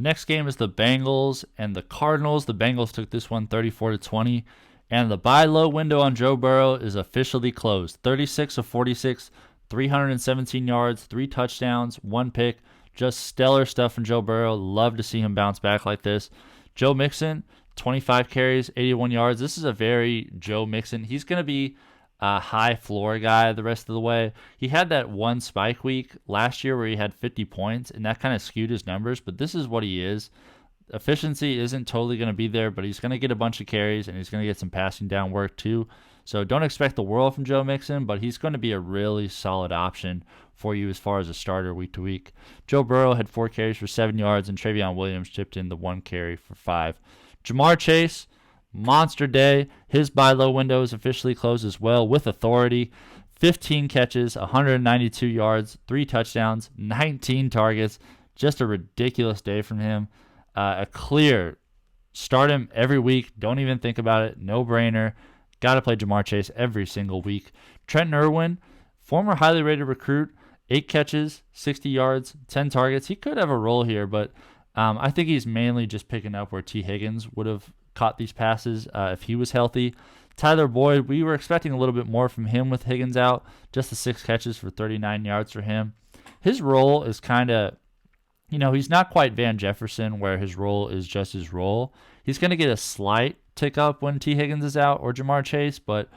Next game is the Bengals and the Cardinals. The Bengals took this one 34-20. And the buy low window on Joe Burrow is officially closed. 36 of 46, 317 yards, 3 touchdowns, 1 pick. Just stellar stuff from Joe Burrow. Love to see him bounce back like this. Joe Mixon, 25 carries, 81 yards. This is a very Joe Mixon. He's going to be a high floor guy the rest of the way. He had that one spike week last year where he had 50 points, and that kind of skewed his numbers, but this is what he is. Efficiency isn't totally going to be there, but he's going to get a bunch of carries, and he's going to get some passing down work too. So don't expect the world from Joe Mixon, but he's going to be a really solid option for you as far as a starter week to week. Joe Burrow had 4 carries for 7 yards, and Trayveon Williams chipped in the 1 carry for 5. Jamar Chase, monster day. His buy low window is officially closed as well with authority. 15 catches, 192 yards, 3 touchdowns, 19 targets. Just a ridiculous day from him. A clear start him every week. Don't even think about it. No brainer. Got to play Jamar Chase every single week. Trenton Irwin, former highly rated recruit, 8 catches, 60 yards, 10 targets. He could have a role here, but I think he's mainly just picking up where T. Higgins would have caught these passes if he was healthy. Tyler Boyd, we were expecting a little bit more from him with Higgins out. Just the 6 catches for 39 yards for him. His role is kind of, he's not quite Van Jefferson where his role is just his role. He's going to get a slight tick up when T. Higgins is out or Jamar Chase, but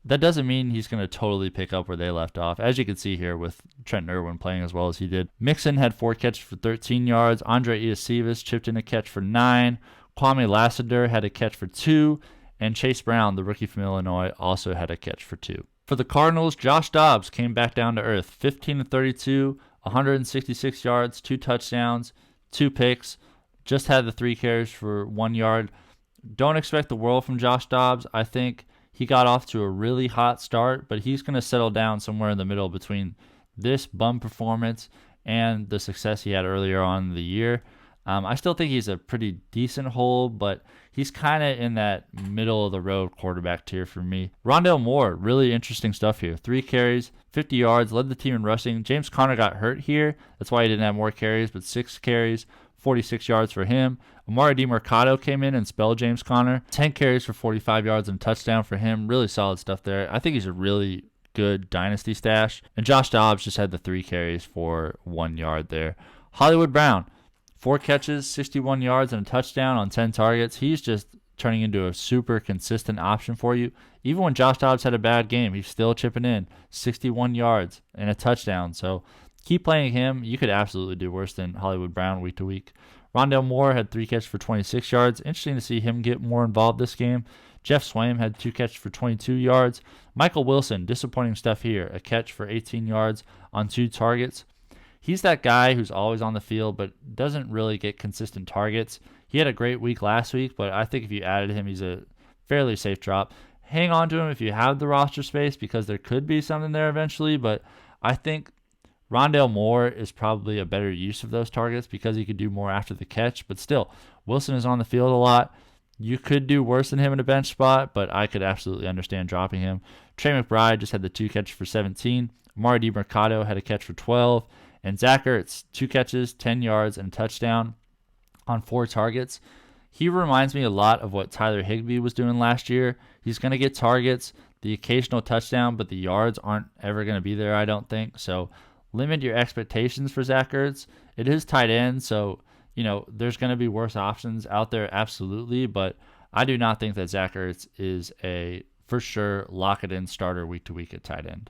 that doesn't mean he's going to totally pick up where they left off, as you can see here with Trenton Irwin playing as well as he did. Mixon had 4 catches for 13 yards. Andre Iosivas chipped in a catch for 9. Kwame Lassiter had a catch for 2. And Chase Brown, the rookie from Illinois, also had a catch for 2. For the Cardinals, Josh Dobbs came back down to earth. 15 of 32, 166 yards, 2 touchdowns, 2 picks. Just had the 3 carries for 1 yard. Don't expect the world from Josh Dobbs. I think he got off to a really hot start, but he's going to settle down somewhere in the middle between this bum performance and the success he had earlier on in the year. I still think he's a pretty decent hold, but he's kind of in that middle-of-the-road quarterback tier for me. Rondale Moore, really interesting stuff here. 3 carries, 50 yards, led the team in rushing. James Conner got hurt here. That's why he didn't have more carries, but 6 carries, 46 yards for him. Emari Demercado came in and spelled James Conner. 10 carries for 45 yards and a touchdown for him. Really solid stuff there. I think he's a really good dynasty stash. And Josh Dobbs just had the 3 carries for 1 yard there. Hollywood Brown, 4 catches, 61 yards, and a touchdown on 10 targets. He's just turning into a super consistent option for you. Even when Josh Dobbs had a bad game, he's still chipping in 61 yards and a touchdown. So keep playing him. You could absolutely do worse than Hollywood Brown week to week. Rondale Moore had 3 catches for 26 yards. Interesting to see him get more involved this game. Jeff Swaim had 2 catches for 22 yards. Michael Wilson, disappointing stuff here. A catch for 18 yards on 2 targets. He's that guy who's always on the field but doesn't really get consistent targets. He had a great week last week, but I think if you added him, he's a fairly safe drop. Hang on to him if you have the roster space because there could be something there eventually, but I think Rondale Moore is probably a better use of those targets because he could do more after the catch, but still, Wilson is on the field a lot. You could do worse than him in a bench spot, but I could absolutely understand dropping him. Trey McBride just had the 2 catches for 17. Amari Demercado had a catch for 12. And Zach Ertz, 2 catches, 10 yards, and a touchdown on 4 targets. He reminds me a lot of what Tyler Higbee was doing last year. He's going to get targets, the occasional touchdown, but the yards aren't ever going to be there, I don't think. So limit your expectations for Zach Ertz. It is tight end, so there's going to be worse options out there, absolutely. But I do not think that Zach Ertz is a, for sure, lock-it-in starter week to week at tight end.